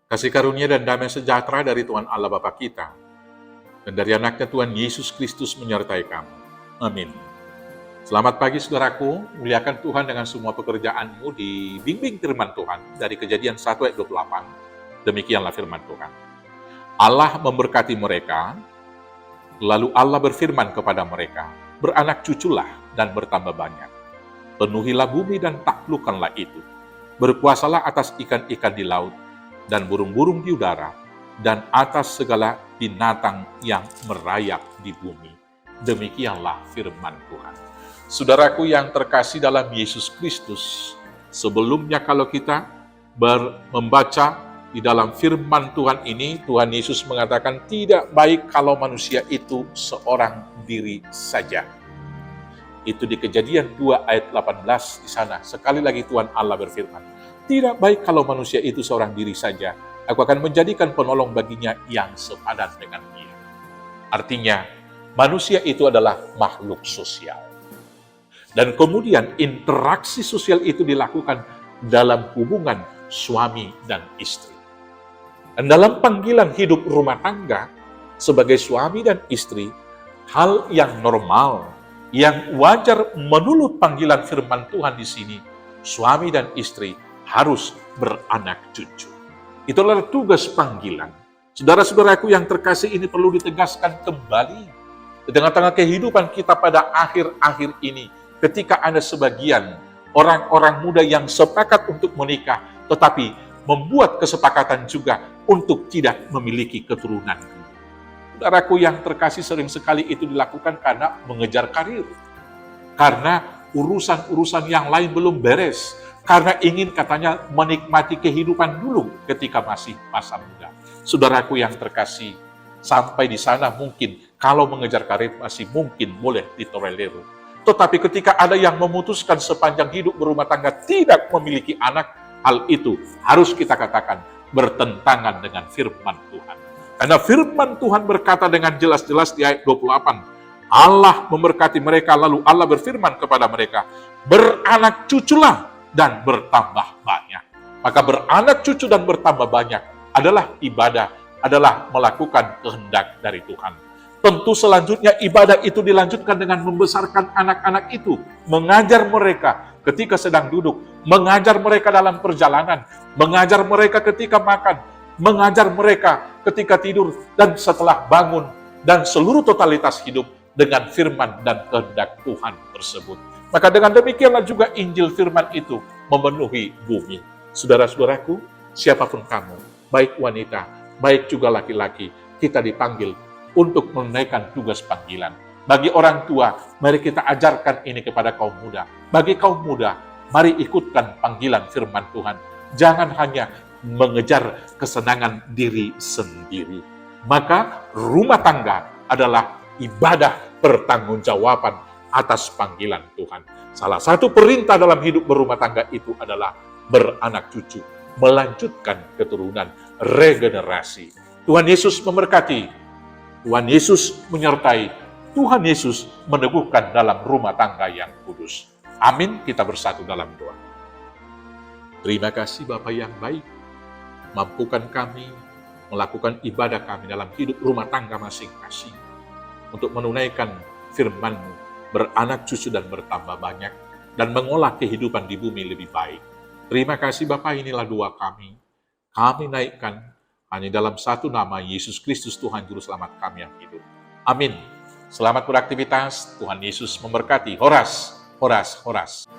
Kasih karunia dan damai sejahtera dari Tuhan Allah Bapa kita, dan dari anaknya Tuhan Yesus Kristus menyertai kamu. Amin. Selamat pagi saudaraku, muliakan Tuhan dengan semua pekerjaanmu di bimbing firman Tuhan dari Kejadian 1 ayat 28. Demikianlah firman Tuhan. Allah memberkati mereka, lalu Allah berfirman kepada mereka, beranak cuculah dan bertambah banyak. Penuhilah bumi dan taklukkanlah itu. Berkuasalah atas ikan-ikan di laut, dan burung-burung di udara, dan atas segala binatang yang merayap di bumi. Demikianlah firman Tuhan. Saudaraku yang terkasih dalam Yesus Kristus, sebelumnya kalau kita membaca di dalam firman Tuhan ini, Tuhan Yesus mengatakan tidak baik kalau manusia itu seorang diri saja. Itu di Kejadian 2 ayat 18 di sana. Sekali lagi Tuhan Allah berfirman, tidak baik kalau manusia itu seorang diri saja. Aku akan menjadikan penolong baginya yang sepadan dengan dia. Artinya, manusia itu adalah makhluk sosial. Dan kemudian interaksi sosial itu dilakukan dalam hubungan suami dan istri. Dan dalam panggilan hidup rumah tangga, sebagai suami dan istri, hal yang normal, yang wajar menurut panggilan firman Tuhan di sini, suami dan istri harus beranak cucu. Itulah tugas panggilan. Saudara-saudaraku yang terkasih, ini perlu ditegaskan kembali. Di tengah-tengah kehidupan kita pada akhir-akhir ini, ketika ada sebagian orang-orang muda yang sepakat untuk menikah, tetapi membuat kesepakatan juga untuk tidak memiliki keturunan. Saudaraku yang terkasih, sering sekali itu dilakukan karena mengejar karir. Karena urusan-urusan yang lain belum beres. Karena ingin katanya menikmati kehidupan dulu ketika masih masa muda. Saudaraku yang terkasih, sampai di sana mungkin kalau mengejar karir masih mungkin boleh ditolerir. Tetapi ketika ada yang memutuskan sepanjang hidup berumah tangga tidak memiliki anak, hal itu harus kita katakan bertentangan dengan firman Tuhan. Karena firman Tuhan berkata dengan jelas-jelas di ayat 28, Allah memberkati mereka, lalu Allah berfirman kepada mereka, beranak cuculah dan bertambah banyak. Maka beranak cucu dan bertambah banyak adalah ibadah, adalah melakukan kehendak dari Tuhan. Tentu selanjutnya ibadah itu dilanjutkan dengan membesarkan anak-anak itu, mengajar mereka ketika sedang duduk, mengajar mereka dalam perjalanan, mengajar mereka ketika makan, mengajar mereka ketika tidur, dan setelah bangun, dan seluruh totalitas hidup dengan firman dan kehendak Tuhan tersebut. Maka dengan demikianlah juga Injil firman itu memenuhi bumi. Saudara-saudaraku, siapapun kamu, baik wanita, baik juga laki-laki, kita dipanggil untuk menunaikan tugas panggilan. Bagi orang tua, mari kita ajarkan ini kepada kaum muda. Bagi kaum muda, mari ikutkan panggilan firman Tuhan. Jangan hanya mengejar kesenangan diri sendiri. Maka rumah tangga adalah ibadah pertanggungjawaban atas panggilan Tuhan. Salah satu perintah dalam hidup berumah tangga itu adalah beranak cucu, melanjutkan keturunan, regenerasi. Tuhan Yesus memberkati, Tuhan Yesus menyertai, Tuhan Yesus meneguhkan dalam rumah tangga yang kudus. Amin, kita bersatu dalam doa. Terima kasih Bapa yang baik, mampukan kami melakukan ibadah kami dalam hidup rumah tangga masing-masing untuk menunaikan firman-Mu, beranak cucu dan bertambah banyak, dan mengolah kehidupan di bumi lebih baik. Terima kasih Bapa, inilah doa kami. Kami naikkan hanya dalam satu nama, Yesus Kristus Tuhan Juru Selamat kami yang hidup. Amin. Selamat beraktivitas, Tuhan Yesus memberkati. Horas, horas, horas.